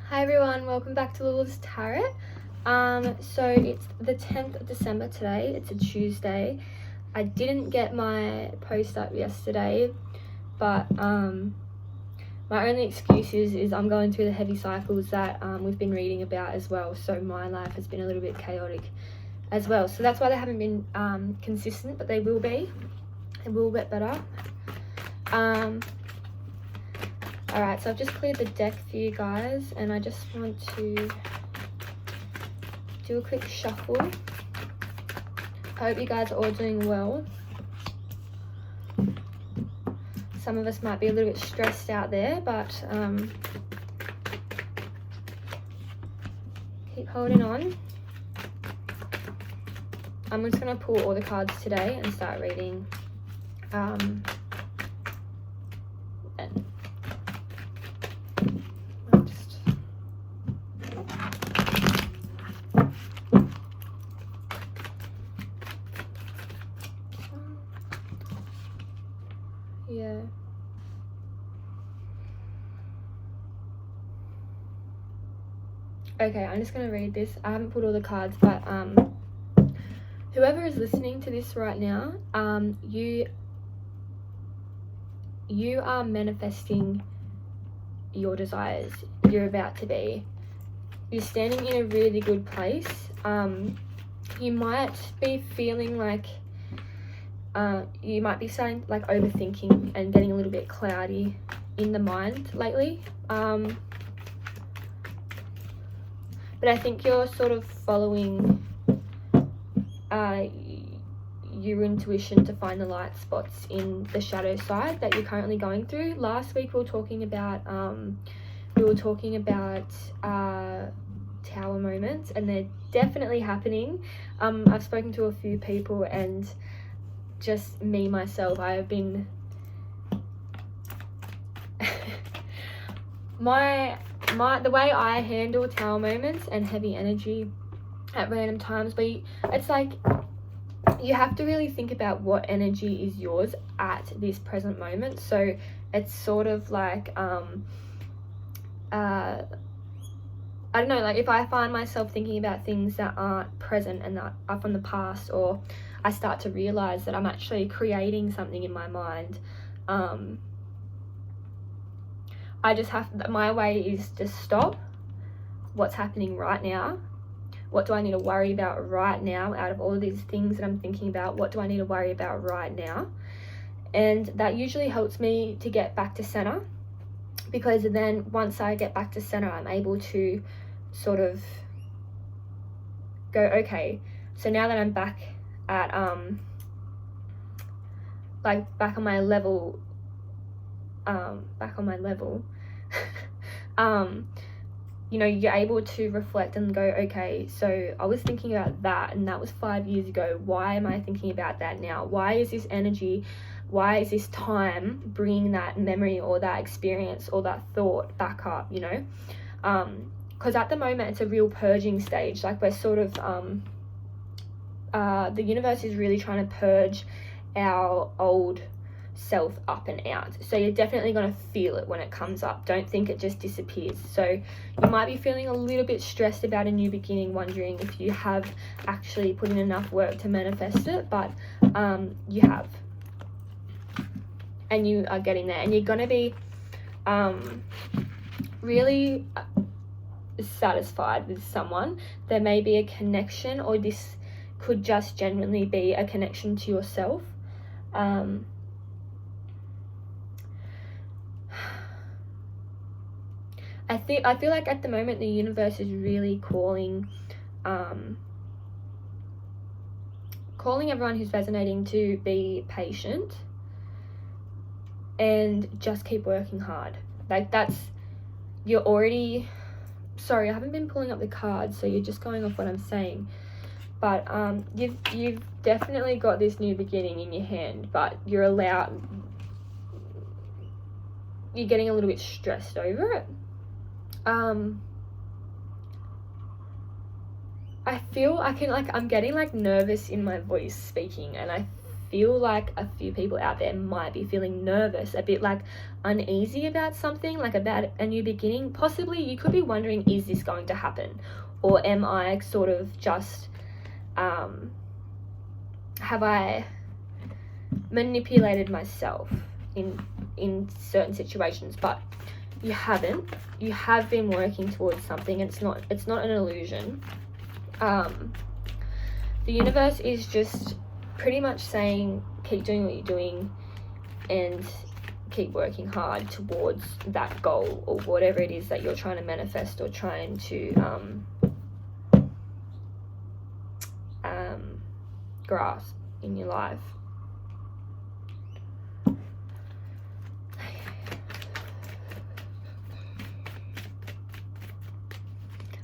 Hi everyone, welcome back to Lula's Tarot. So it's the 10th of December today. It's a Tuesday. I didn't get my post up yesterday, but my only excuse is I'm going through the heavy cycles that we've been reading about as well. So my life has been a little bit chaotic as well. So that's why they haven't been consistent, but they will be. It will get better. Alright, so I've just cleared the deck for you guys, and I just want to do a quick shuffle. I hope you guys are all doing well. Some of us might be a little bit stressed out there, but keep holding on. I'm just going to pull all the cards today and start reading. Yeah. Okay, I'm just gonna read this. I haven't put all the cards, but whoever is listening to this right now, you are manifesting your desires. You're about to be. You're standing in a really good place. You might be feeling like you might be starting like overthinking and getting a little bit cloudy in the mind lately. But I think you're sort of following your intuition to find the light spots in the shadow side that you're currently going through. Last week we were talking about tower moments, and they're definitely happening. I've spoken to a few people, and just me myself, I have been the way I handle tower moments and heavy energy at random times, but it's like you have to really think about what energy is yours at this present moment. So it's sort of like I don't know, like if I find myself thinking about things that aren't present and that are from the past, or I start to realize that I'm actually creating something in my mind, I just my way is to stop what's happening right now. What do I need to worry about right now out of all of these things that I'm thinking about? What do I need to worry about right now? And that usually helps me to get back to center, because then once I get back to center, I'm able to sort of go, okay, so now that I'm back at back on my level, you know, you're able to reflect and go, okay, so I was thinking about that, and that was 5 years ago. Why am I thinking about that now? Why is this energy, why is this time bringing that memory or that experience or that thought back up, you know? Because at the moment it's a real purging stage. Like we're sort of the universe is really trying to purge our old self up and out. So you're definitely going to feel it when it comes up. Don't think it just disappears. So you might be feeling a little bit stressed about a new beginning, wondering if you have actually put in enough work to manifest it, but you have, and you are getting there, and you're going to be really satisfied with someone. There may be a connection, or this could just genuinely be a connection to yourself. I feel like at the moment the universe is really calling everyone who's resonating to be patient and just keep working hard. Like you're already, sorry, I haven't been pulling up the cards, so you're just going off what I'm saying. But you've definitely got this new beginning in your hand, but you're getting a little bit stressed over it. I feel I'm getting like nervous in my voice speaking, and I feel like a few people out there might be feeling nervous, a bit like uneasy about something, like about a new beginning. Possibly you could be wondering, is this going to happen? Or am I sort of just, have I manipulated myself in certain situations? But you haven't. You have been working towards something, and it's not an illusion. The universe is just pretty much saying, keep doing what you're doing and keep working hard towards that goal, or whatever it is that you're trying to manifest or trying to grasp in your life.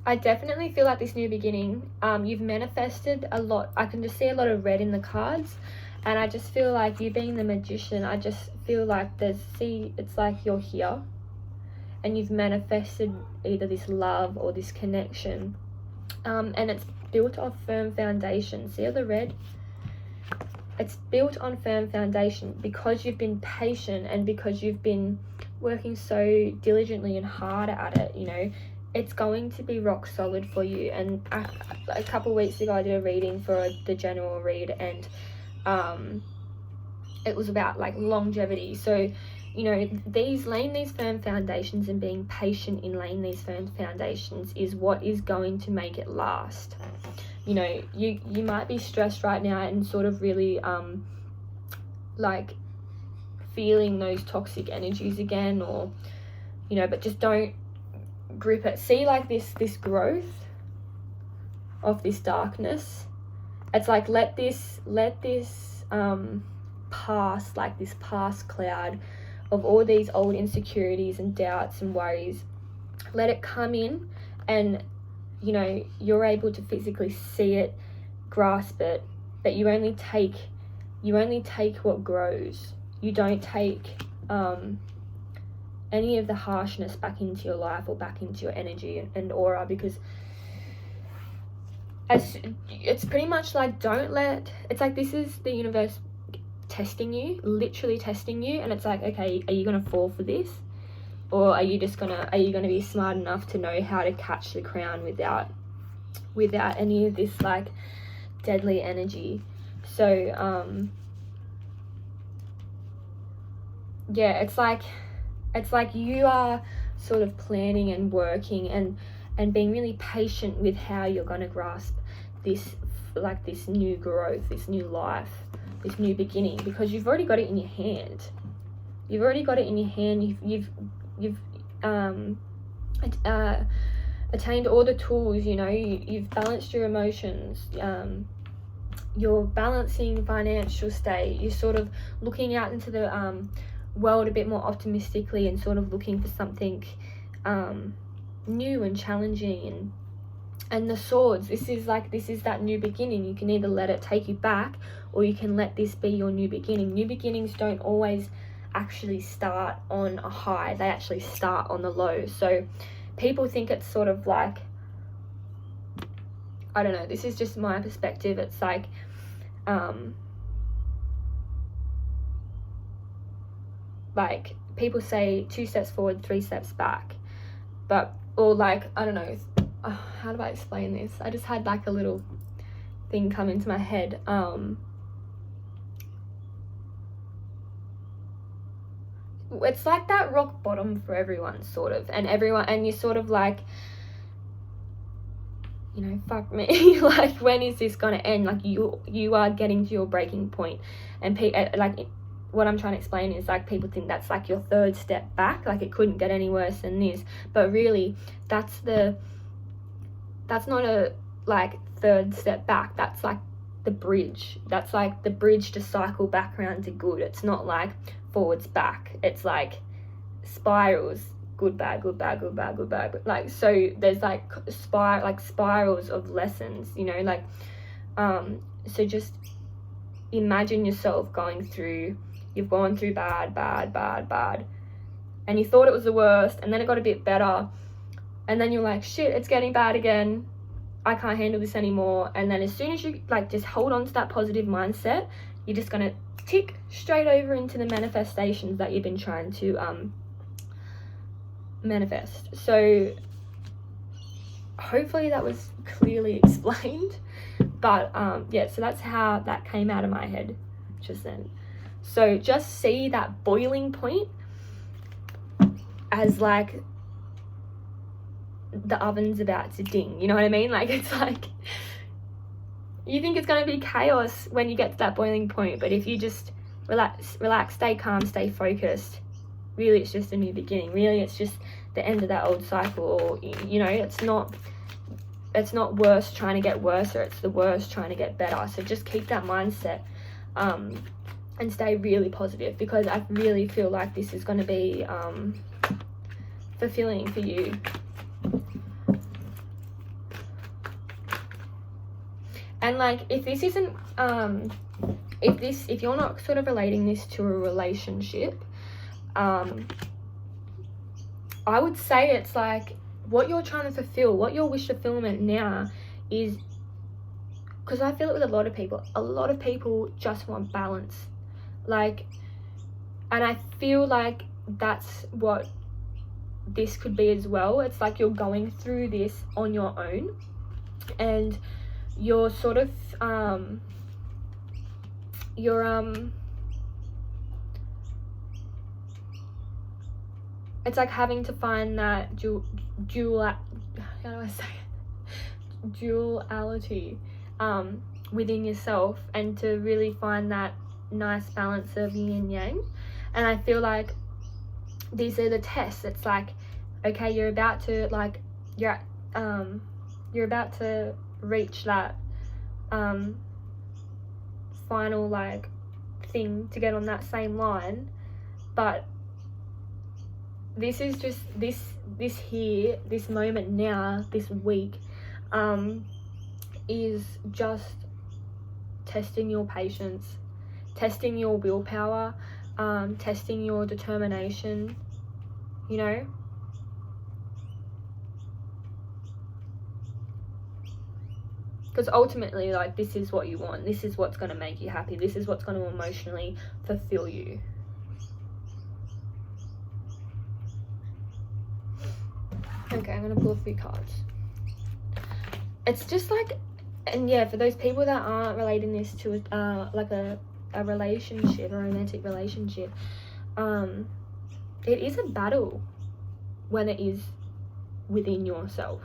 I definitely feel like this new beginning, you've manifested a lot. I can just see a lot of red in the cards, and I just feel like you being the magician, I just feel like it's like you're here and you've manifested either this love or this connection, and it's built on firm foundation. See the red? It's built on firm foundation because you've been patient and because you've been working so diligently and hard at it, you know. It's going to be rock solid for you. And a couple of weeks ago I did a reading for the general read, and it was about like longevity. So, you know, laying these firm foundations and being patient in laying these firm foundations is what is going to make it last. You know, you might be stressed right now and sort of really like feeling those toxic energies again, or, you know, but just don't grip it. See, like this growth of this darkness, it's like let this pass, like this past cloud of all these old insecurities and doubts and worries, let it come in, and you know, you're able to physically see it, grasp it, but you only take what grows. You don't take any of the harshness back into your life or back into your energy and aura, because it's pretty much like, it's like this is the universe testing you, literally testing you, and it's like, okay, are you gonna fall for this, or are you gonna be smart enough to know how to catch the crown without any of this like deadly energy? So yeah, it's like you are sort of planning and working and being really patient with how you're going to grasp this, like this new growth, this new life, this new beginning, because you've already got it in your hand. You've already got it in your hand. You've attained all the tools, you know. You've balanced your emotions. You're balancing financial state. You're sort of looking out into the world a bit more optimistically and sort of looking for something new and challenging. And the swords, this is that new beginning. You can either let it take you back, or you can let this be your new beginning. New beginnings don't always actually start on a high, they actually start on the low. So people think it's sort of like, I don't know, this is just my perspective, it's like people say 2 steps forward, 3 steps back, but, or like, I don't know, how do I explain this? I just had like a little thing come into my head. It's like that rock bottom for everyone, sort of, and you're sort of like, you know, fuck me, like, when is this gonna end? Like, you are getting to your breaking point, and like, what I'm trying to explain is, like, people think that's like your 3rd step back, like it couldn't get any worse than this, but really that's not a like 3rd step back, that's like the bridge. That's like the bridge to cycle back around to good. It's not like forwards back, it's like spirals, good bad, good bad, good bad, good bad, like, so there's like spirals of lessons, you know, like so just imagine yourself you've gone through bad, and you thought it was the worst, and then it got a bit better, and then you're like, shit, it's getting bad again, I can't handle this anymore. And then as soon as you like just hold on to that positive mindset, you're just going to tick straight over into the manifestations that you've been trying to manifest. So hopefully that was clearly explained. But yeah, so that's how that came out of my head just then. So just see that boiling point as like the oven's about to ding, you know what I mean? Like, it's like, you think it's going to be chaos when you get to that boiling point, but if you just relax, stay calm, stay focused, really it's just a new beginning. Really it's just the end of that old cycle. Or, you know, it's not worse trying to get worse, or it's the worst trying to get better. So just keep that mindset and stay really positive, because I really feel like this is going to be fulfilling for you. And like, if this isn't if you're not sort of relating this to a relationship, I would say it's like what you're trying to fulfill, what your wish fulfillment now is, because I feel it with a lot of people just want balance. Like, and I feel like that's what this could be as well. It's like you're going through this on your own, and you're sort of it's like having to find that duality within yourself, and to really find that nice balance of yin and yang. And I feel like these are the tests. It's like, okay, you're about to reach that final like thing to get on that same line, but this is just this moment now, this week, is just testing your patience, testing your willpower, testing your determination, you know. Because ultimately, like, this is what you want. This is what's going to make you happy. This is what's going to emotionally fulfill you. Okay, I'm going to pull a few cards. It's just like, and yeah, for those people that aren't relating this to like a relationship, a romantic relationship, it is a battle when it is within yourself.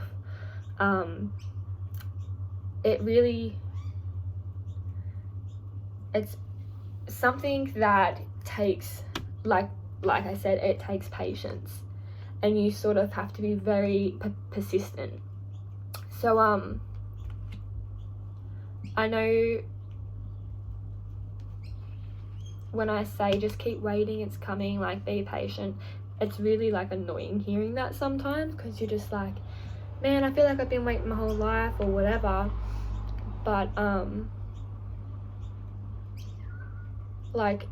It really, it's something that takes, like I said, it takes patience, and you sort of have to be very persistent. So I know when I say just keep waiting, it's coming, like, be patient, it's really like annoying hearing that sometimes, because you're just like, man, I feel like I've been waiting my whole life or whatever. But like,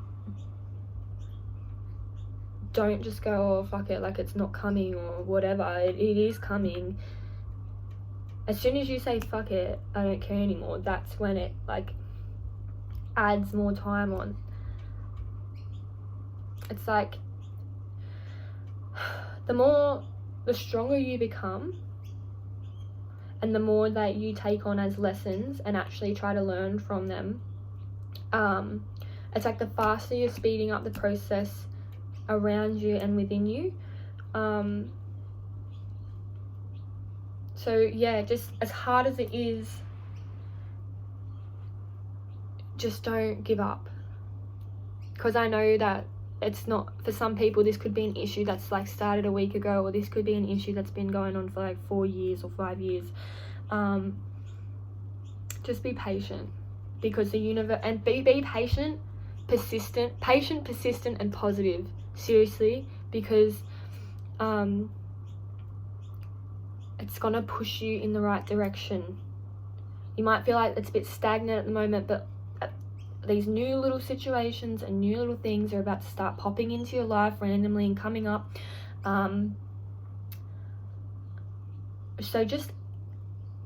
don't just go, oh fuck it, like it's not coming or whatever. It is coming. As soon as you say fuck it, I don't care anymore, that's when it like adds more time on. It's like, the stronger you become, and the more that you take on as lessons and actually try to learn from them, it's like the faster you're speeding up the process around you and within you. So yeah, just as hard as it is, just don't give up. Because I know that it's not, for some people this could be an issue that's like started a week ago, or this could be an issue that's been going on for like 4 years or 5 years. Just be patient, because the universe, and be patient, persistent and positive, seriously, because it's gonna push you in the right direction. You might feel like it's a bit stagnant at the moment, but these new little situations and new little things are about to start popping into your life randomly and coming up. So just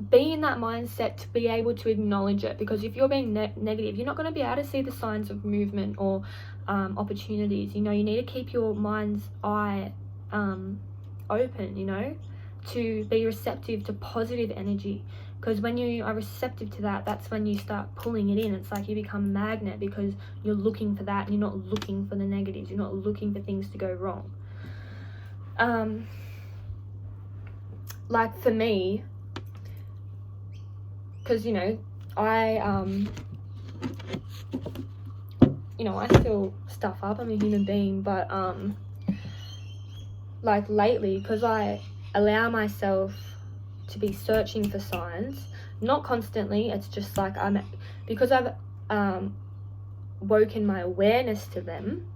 be in that mindset to be able to acknowledge it, because if you're being negative, you're not going to be able to see the signs of movement or opportunities. You know, you need to keep your mind's eye open, you know, to be receptive to positive energy, because when you are receptive to that, that's when you start pulling it in. It's like you become a magnet, because you're looking for that and you're not looking for the negatives. You're not looking for things to go wrong. Like for me, because you know, I fill stuff up. I'm a human being, but like lately, because I allow myself to be searching for signs, not constantly, it's just like because I've woken my awareness to them,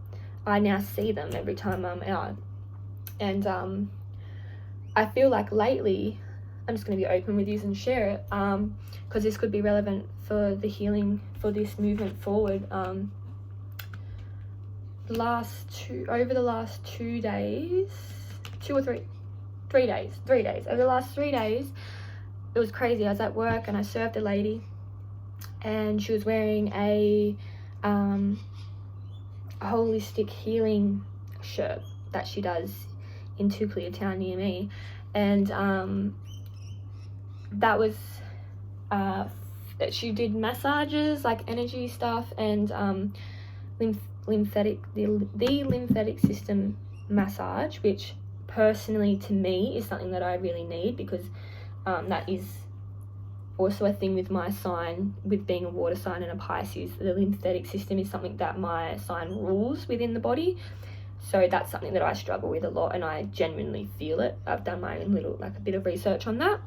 I now see them every time I'm out. And I feel like lately, I'm just going to be open with you and share it, because this could be relevant for the healing, for this movement forward. Over the last 3 days, over the last 3 days, it was crazy. I was at work and I served a lady, and she was wearing a holistic healing shirt that she does in Two Clear Town near me, and that was she did massages, like energy stuff, and the lymphatic system massage, which personally to me is something that I really need, because that is also a thing with my sign, with being a water sign and a Pisces. The lymphatic system is something that my sign rules within the body, so that's something that I struggle with a lot, and I genuinely feel it. I've done my own little, like, a bit of research on that.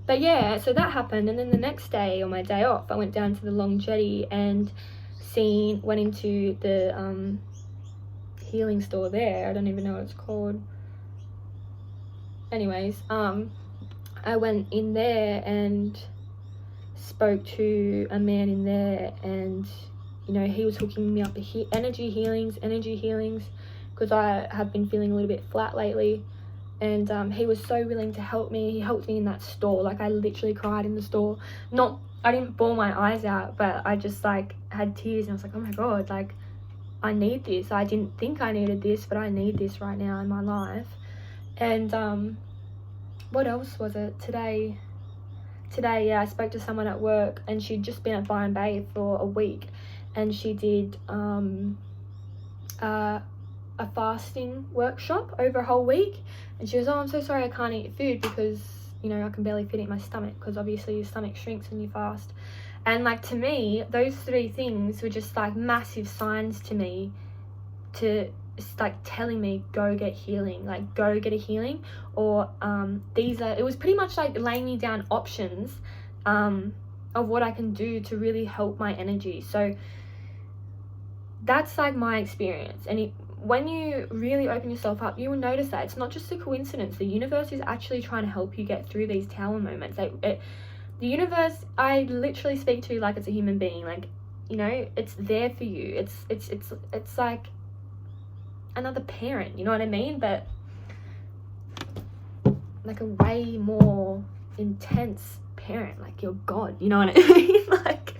But yeah, so that happened, and then the next day, on my day off, I went down to the Long Jetty and went into the healing store there. I don't even know what it's called. Anyways, I went in there and spoke to a man in there, and you know, he was hooking me up with energy healings, because I have been feeling a little bit flat lately. And he was so willing to help me. He helped me in that store. Like, I literally cried in the store. I didn't bawl my eyes out, but I just, like, had tears, and I was like, oh my God, like, I need this. I didn't think I needed this, but I need this right now in my life. And what else was it? Today, yeah, I spoke to someone at work, and she'd just been at Byron Bay for a week, and she did a fasting workshop over a whole week, and she goes, oh, I'm so sorry I can't eat food, because you know, I can barely fit it in my stomach, because obviously your stomach shrinks when you fast. And like, to me, those 3 things were just like massive signs to me, to like telling me, go get healing, like go get a healing. Or it was pretty much like laying me down options of what I can do to really help my energy. So that's like my experience. And when you really open yourself up, you will notice that it's not just a coincidence. The universe is actually trying to help you get through these tower moments. The universe, I literally speak to like it's a human being. Like, you know, it's there for you. It's like another parent, you know what I mean? But like a way more intense parent, like your God, you know what I mean? Like,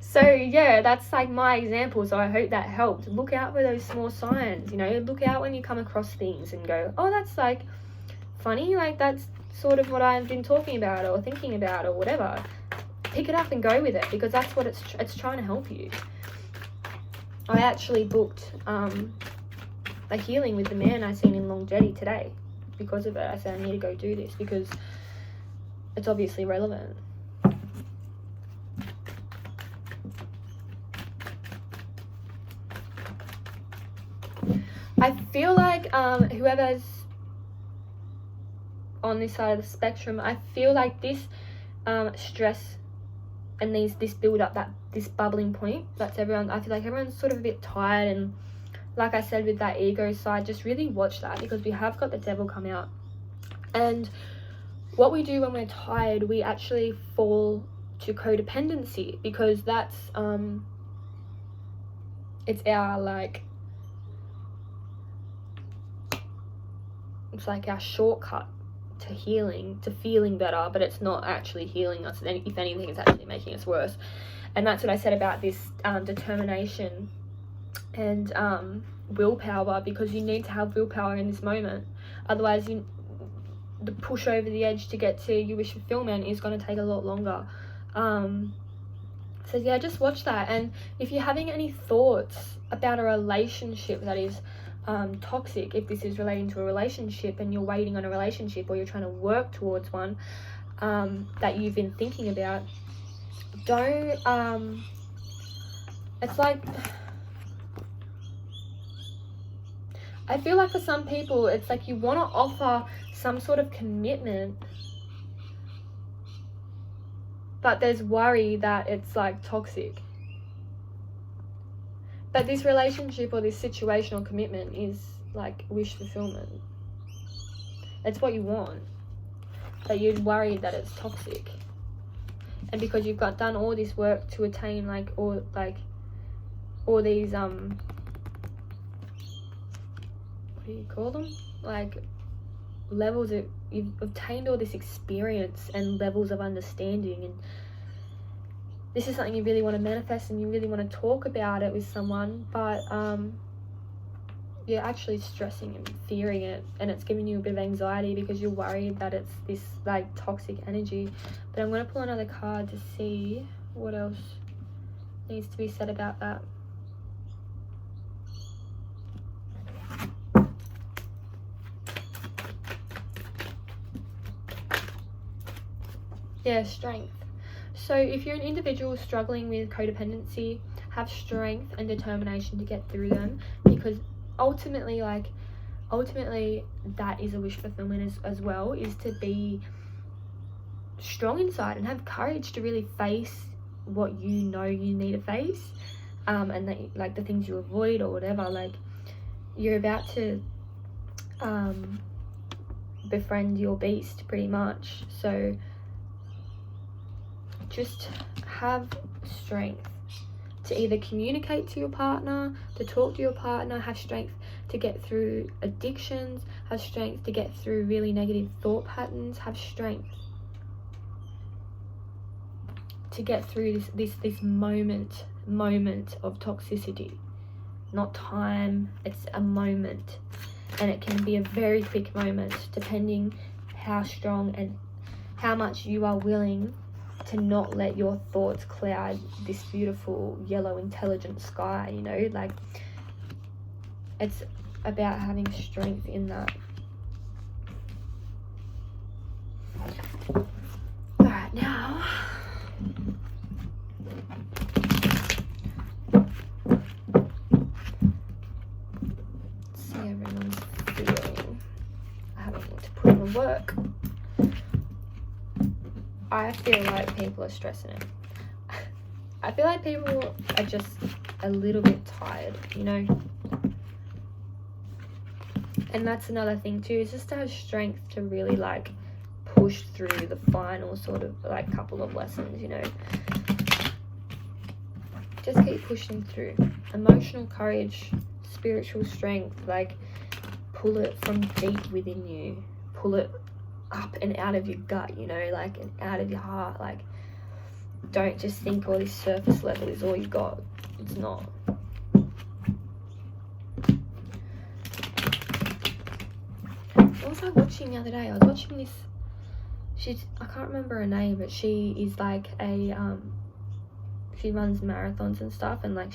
so yeah, that's like my example. So I hope that helped. Look out for those small signs, you know, look out when you come across things and go, oh, that's like funny, like that's sort of what I've been talking about or thinking about or whatever. Pick it up and go with it, because that's what it's trying to help you. I actually booked a healing with the man I seen in Long Jetty today because of it. I said I need to go do this because it's obviously relevant. I feel like whoever's on this side of the spectrum, I feel like this stress and this build up, this bubbling point, that's everyone. I feel like everyone's sort of a bit tired, and like I said with that ego side, just really watch that, because we have got the devil come out. And what we do when we're tired, we actually fall to codependency, because that's it's our like, it's like our shortcut to healing, to feeling better, but it's not actually healing us. And if anything, it's actually making us worse. And that's what I said about this determination and willpower, because you need to have willpower in this moment. Otherwise, the push over the edge to get to your wish fulfillment is going to take a lot longer. So yeah, just watch that. And if you're having any thoughts about a relationship that is toxic, if this is relating to a relationship and you're waiting on a relationship, or you're trying to work towards one that you've been thinking about, don't it's like, I feel like for some people it's like you want to offer some sort of commitment, but there's worry that it's like toxic. But this relationship or this situational commitment is like wish fulfillment. It's what you want, but you're worried that it's toxic. And because you've done all this work to attain all these what do you call them, like levels of, you've obtained all this experience and levels of understanding, and this is something you really want to manifest and you really want to talk about it with someone, but you're actually stressing and fearing it, and it's giving you a bit of anxiety because you're worried that it's this like toxic energy. But I'm going to pull another card to see what else needs to be said about that. Yeah, strength. So if you're an individual struggling with codependency, have strength and determination to get through them, because ultimately that is a wish fulfillment as well, is to be strong inside and have courage to really face what you know you need to face, and that, like, the things you avoid or whatever, like you're about to befriend your beast pretty much. So just have strength to either communicate to your partner, to talk to your partner, have strength to get through addictions, have strength to get through really negative thought patterns, have strength to get through this moment of toxicity. Not time, it's a moment, and it can be a very quick moment depending how strong and how much you are willing to not let your thoughts cloud this beautiful yellow intelligent sky, you know, like it's about having strength in that. All right, now let's see everyone's feeling. I haven't got to put in the work. I feel like people are stressing it. I feel like people are just a little bit tired, you know? And that's another thing too, is just to have strength to really like push through the final sort of like couple of lessons, you know? Just keep pushing through. Emotional courage, spiritual strength, like pull it from deep within you. Pull it up and out of your gut, you know, like, and out of your heart. Like, don't just think all this surface level is all you got. It's not. What was I watching the other day? I was watching this, I can't remember her name, but she is like a she runs marathons and stuff, and like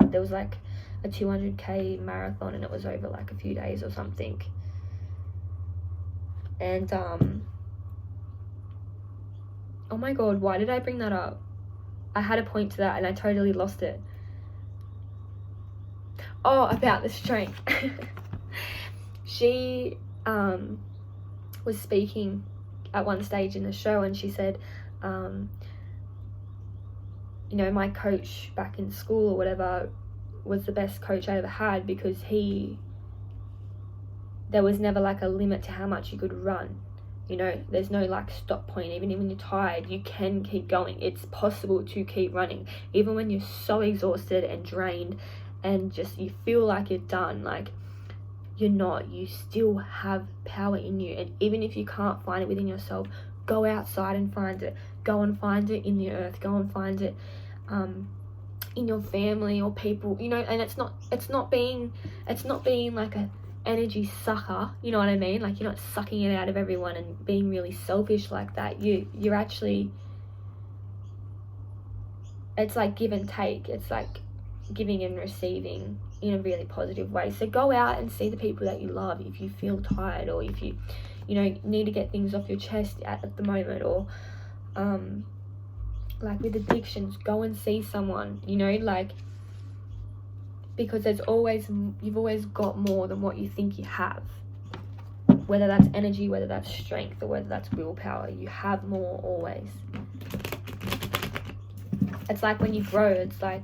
there was like a 200k marathon, and it was over like a few days or something. And oh my god, why did I bring that up? I had a point to that and I totally lost it. Oh, about the strength. She was speaking at one stage in the show, and she said, you know, my coach back in school or whatever was the best coach I ever had, because there was never like a limit to how much you could run. You know, there's no like stop point. Even when you're tired, you can keep going. It's possible to keep running even when you're so exhausted and drained and just you feel like you're done. Like, you're not. You still have power in you, and even if you can't find it within yourself, go outside and find it. Go and find it in the earth. Go and find it in your family or people, you know. And it's not being like a energy sucker, you know what I mean? Like, you're not sucking it out of everyone and being really selfish like that. You're actually, it's like give and take. It's like giving and receiving in a really positive way. So go out and see the people that you love if you feel tired, or if you need to get things off your chest at the moment, or like with addictions, go and see someone, like, because you've always got more than what you think you have, whether that's energy, whether that's strength, or whether that's willpower. You have more always. It's like when you grow, it's like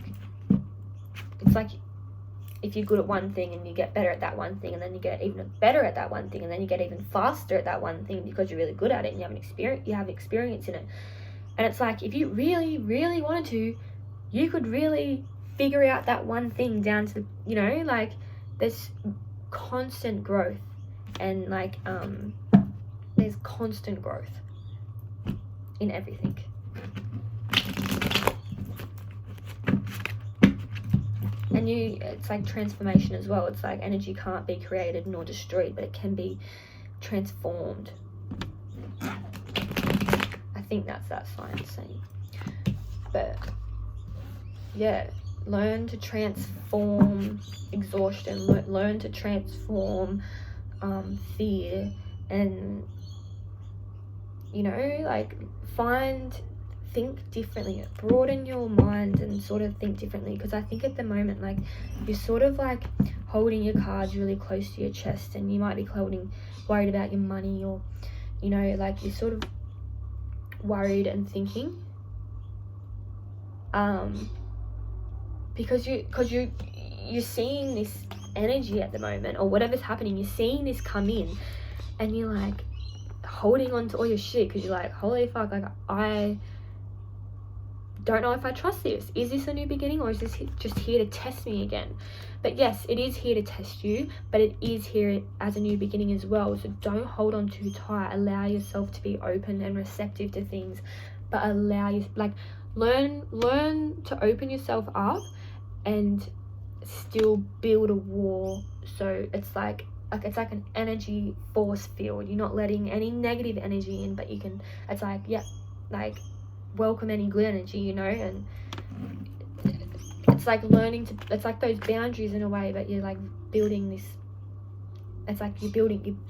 if you're good at one thing and you get better at that one thing, and then you get even better at that one thing, and then you get even faster at that one thing because you're really good at it and you have experience in it. And it's like, if you really, really wanted to, you could really figure out that one thing down to the, like, there's constant growth, and like there's constant growth in everything. And it's like transformation as well. It's like energy can't be created nor destroyed, but it can be transformed. I think that's that science saying. But yeah, learn to transform exhaustion, learn to transform fear, and like think differently, broaden your mind and sort of think differently. Because I think at the moment, like, you're sort of like holding your cards really close to your chest, and you might be worried about your money, or like you're sort of worried and thinking because you're seeing this energy at the moment, or whatever's happening, you're seeing this come in, and you're like holding on to all your shit because you're like, holy fuck, like, I don't know if I trust this. Is this a new beginning, or is this just here to test me again? But yes, it is here to test you, but it is here as a new beginning as well. So don't hold on too tight. Allow yourself to be open and receptive to things, but learn to open yourself up and still build a wall. So it's like an energy force field. You're not letting any negative energy in, but you can, it's like, yeah, like, welcome any good energy, and it's like it's like those boundaries in a way, but you're like building this, it's like you're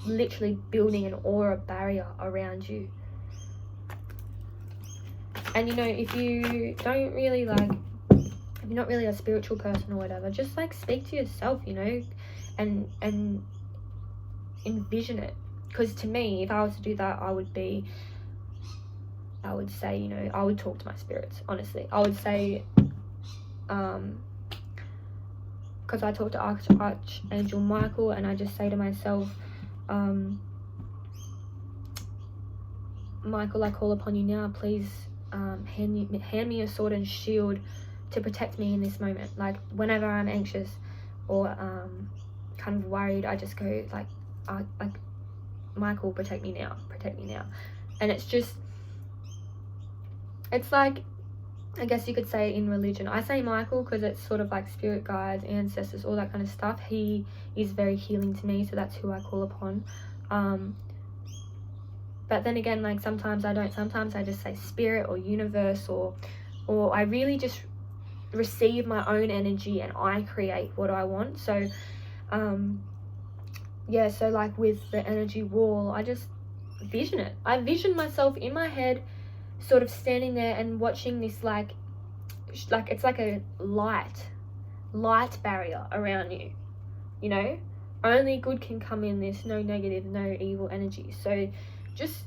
literally building an aura barrier around you. And if you don't really if you're not really a spiritual person or whatever, just like speak to yourself, and envision it. Because to me, if I was to do that, I would say, I would talk to my spirits, honestly. I would say, because I talk to Archangel Michael, and I just say to myself, Michael, I call upon you now, please hand me a sword and shield to protect me in this moment. Like, whenever I'm anxious or kind of worried, I just go like, Michael, protect me now. And it's like, I guess you could say in religion, I say Michael because it's sort of like spirit guides, ancestors, all that kind of stuff. He is very healing to me, so that's who I call upon. But then again, like, sometimes I don't. Sometimes I just say spirit or universe, or I really just receive my own energy and I create what I want. So yeah, so like with the energy wall, I just vision it. I vision myself in my head sort of standing there and watching this like it's like a light barrier around you, only good can come in. There's no negative, no evil energy. So just,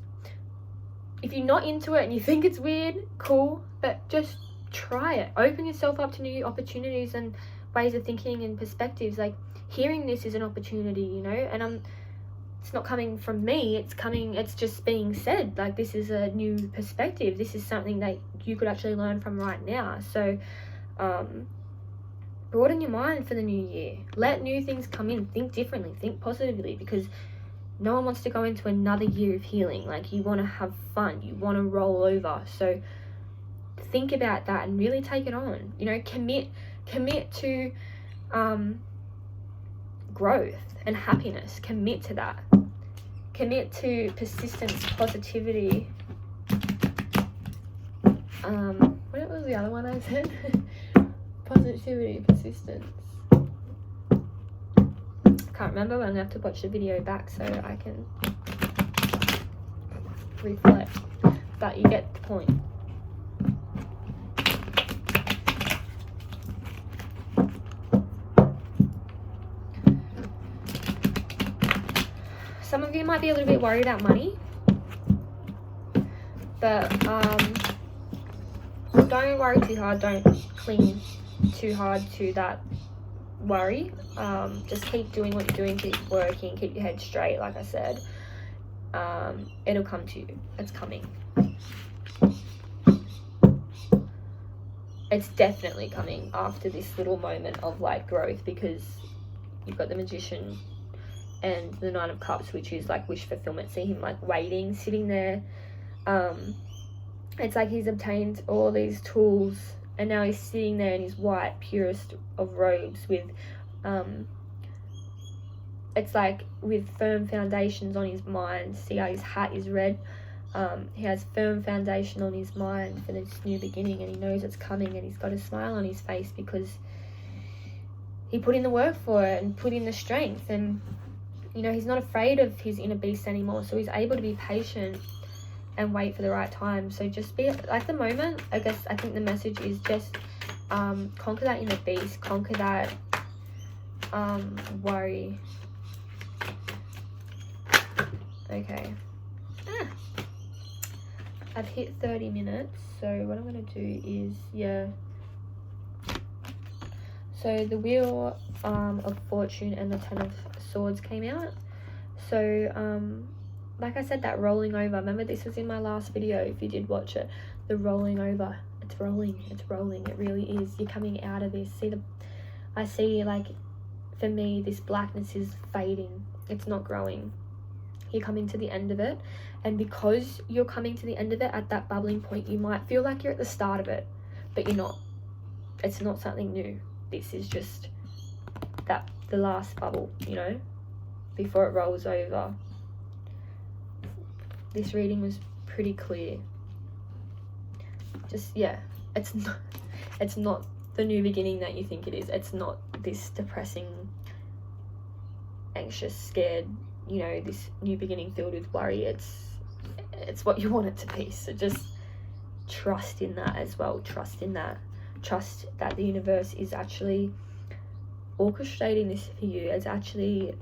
if you're not into it and you think it's weird, cool, but just try it. Open yourself up to new opportunities and ways of thinking and perspectives. Like, hearing this is an opportunity, and it's not coming from me, it's just being said. Like, this is a new perspective. This is something that you could actually learn from right now. So broaden your mind for the new year. Let new things come in. Think differently. Think positively, because no one wants to go into another year of healing. Like, you want to have fun. You want to roll over. So think about that and really take it on. You know, commit to growth and happiness. Commit to that. Commit to persistence, positivity. What was the other one I said? Positivity, persistence. Can't remember, but I'm gonna have to watch the video back so I can reflect. But you get the point. Some of you might be a little bit worried about money, but don't worry too hard. Don't cling too hard to that worry. Just keep doing what you're doing, keep working, keep your head straight. Like I said, it'll come to you. It's coming. It's definitely coming after this little moment of like growth, because you've got the Magician and the Nine of Cups, which is like wish fulfillment. See him like waiting, sitting there. It's like he's obtained all these tools and now he's sitting there in his white, purest of robes with, it's like with firm foundations on his mind. See how his hat is red? He has firm foundation on his mind for this new beginning, and he knows it's coming, and he's got a smile on his face because he put in the work for it and put in the strength, and you know, he's not afraid of his inner beast anymore, so he's able to be patient and wait for the right time. So just be like the moment. I think the message is just conquer that inner beast, conquer that worry. Okay. I've hit 30 minutes, so what I'm going to do is, so the Wheel of Fortune and the Ten of Swords came out. So, like I said, that rolling over, remember this was in my last video, if you did watch it, the rolling over, it's rolling, it really is. You're coming out of this. I see, like, for me, this blackness is fading. It's not growing. You're coming to the end of it, and because you're coming to the end of it at that bubbling point, you might feel like you're at the start of it, but you're not. It's not something new. This is just the last bubble, you know, before it rolls over. This reading was pretty clear. Just, it's not the new beginning that you think it is. It's not this depressing, anxious, scared, you know, this new beginning filled with worry. It's what you want it to be. So just trust in that as well. Trust in that. Trust that the universe is actually orchestrating this for you. It's actually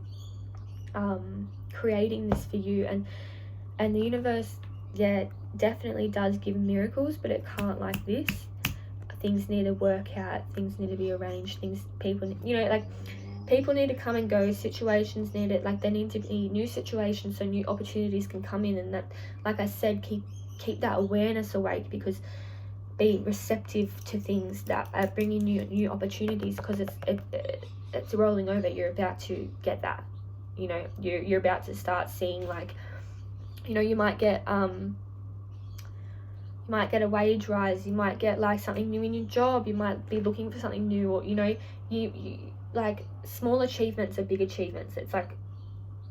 creating this for you, and the universe, definitely does give miracles, but it can't like this. Things need to work out. Things need to be arranged. People, you know, like, people need to come and go. Situations need it, like, there need to be new situations so new opportunities can come in. And that, like I said, keep that awareness awake, because be receptive to things that are bringing you new opportunities, because it's rolling over. You're about to get that, you know, you're about to start seeing, like, you know, you might get a wage rise, you might get like something new in your job, you might be looking for something new, or you know, you like, small achievements are big achievements. It's like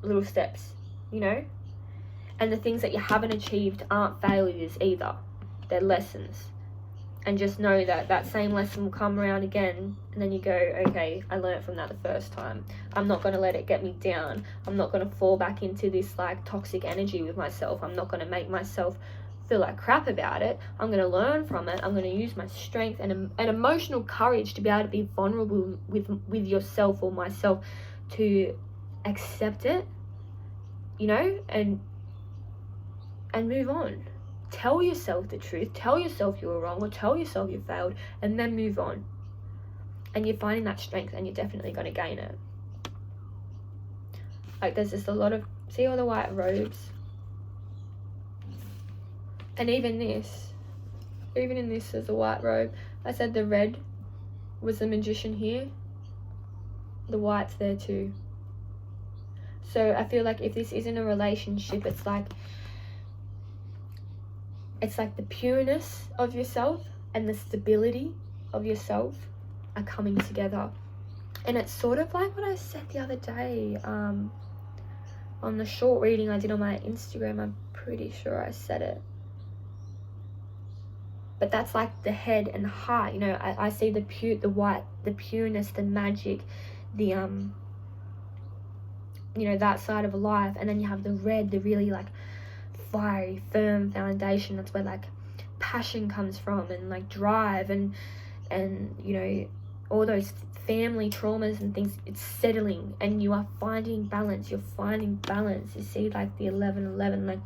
little steps, you know, and the things that you haven't achieved aren't failures either, they're lessons. And just know that that same lesson will come around again, and then you go, okay, I learned from that the first time. I'm not going to let it get me down. I'm not going to fall back into this like toxic energy with myself. I'm not going to make myself feel like crap about it. I'm going to learn from it. I'm going to use my strength and emotional courage to be able to be vulnerable with yourself or myself, to accept it, you know, and move on. Tell yourself the truth. Tell yourself you were wrong, or tell yourself you failed, and then move on. And you're finding that strength, and you're definitely going to gain it. Like, there's just a lot of, see all the white robes? And even in this, there's a white robe. I said the red was the Magician here. The White's there too. So I feel like if this isn't a relationship, it's like the pureness of yourself and the stability of yourself are coming together. And it's sort of like what I said the other day on the short reading I did on my Instagram. I'm pretty sure I said it. But that's like the head and the heart, you know. I see the white, the pureness, the magic, the you know, that side of life. And then you have the red, the really like fiery, firm foundation. That's where like passion comes from, and like drive, and you know, all those family traumas and things. It's settling, and you are finding balance. You're finding balance. You see like the 11-11, like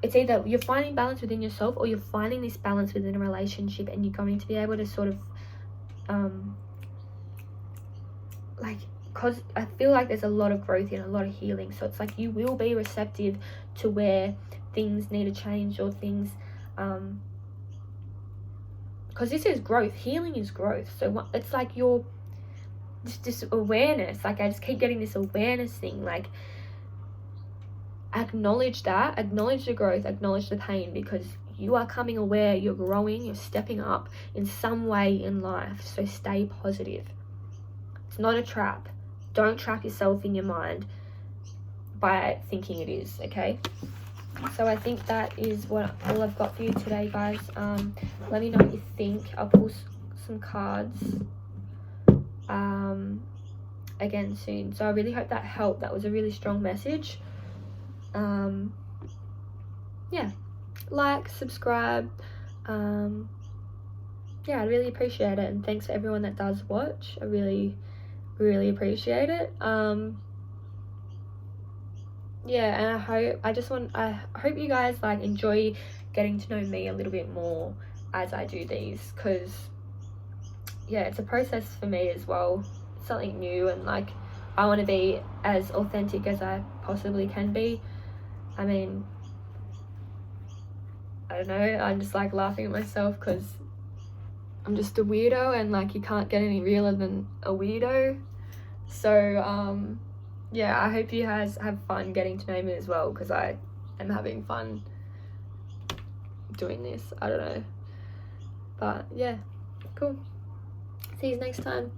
it's either you're finding balance within yourself, or you're finding this balance within a relationship, and you're going to be able to sort of like, because I feel like there's a lot of growth and a lot of healing. So it's like you will be receptive to where things need to change, or things because this is growth. Healing is growth. So it's like you're just this awareness. Like I just keep getting this awareness thing. Like acknowledge that, acknowledge the growth, acknowledge the pain, because you are coming aware, you're growing, you're stepping up in some way in life. So stay positive. It's not a trap. Don't trap yourself in your mind by thinking it is, okay? So I think that is all I've got for you today, guys. Let me know what you think. I'll pull some cards again soon. So I really hope that helped. That was a really strong message. Yeah, like, subscribe. Yeah, I really appreciate it, and thanks for everyone that does watch. I really appreciate it. Yeah, and I hope you guys like enjoy getting to know me a little bit more as I do these, because yeah, it's a process for me as well. It's something new, and like I want to be as authentic as I possibly can be. I mean, I don't know, I'm just like laughing at myself because I'm just a weirdo, and like you can't get any realer than a weirdo. So yeah, I hope you guys have fun getting to know me as well, because I am having fun doing this. I don't know, but yeah, cool. See you next time.